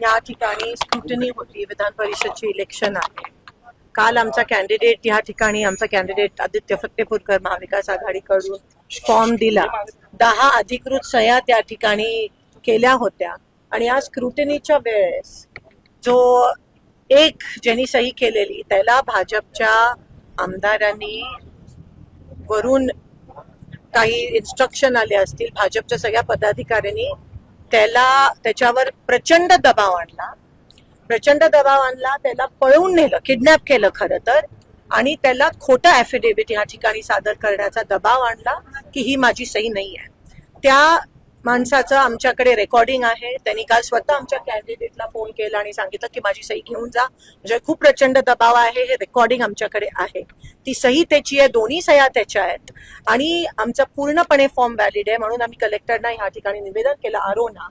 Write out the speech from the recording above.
या ठिकाणी स्क्रुटनी होती. विधान परिषदची इलेक्शन आहे. काल आमचा कॅन्डिडेट या ठिकाणी आदित्य फत्तेपूरकर महाविकास आघाडीकडून फॉर्म दिला. 10 अधिकृत सह्या त्या ठिकाणी केल्या होत्या आणि या स्क्रुटनीच्या वेळेस जो एक ज्यांनी सही केलेली त्याला भाजपच्या आमदारांनी वरून काही इन्स्ट्रक्शन आले असतील. भाजपच्या सगळ्या पदाधिकाऱ्यांनी त्याच्यावर प्रचंड दबाव आणला. त्याला पळवून नेलं, किडनॅप केलं खरं तर, आणि त्याला खोटं ॲफिडेव्हिट या ठिकाणी सादर करण्याचा दबाव आणला की ही माझी सही नाही आहे. त्या माणसाचं आमच्याकडे रेकॉर्डिंग आहे. त्यांनी काल स्वतः आमच्या कॅन्डिडेटला फोन केला आणि सांगितलं की माझी सही घेऊन जा, म्हणजे खूप प्रचंड दबाव आहे. हे रेकॉर्डिंग आमच्याकडे आहे. ती सही त्याची आहे, दोन्ही सह्या त्याच्या आहेत आणि आमचा पूर्णपणे फॉर्म व्हॅलिड आहे. म्हणून आम्ही कलेक्टरना या ठिकाणी निवेदन केलं, आरोना,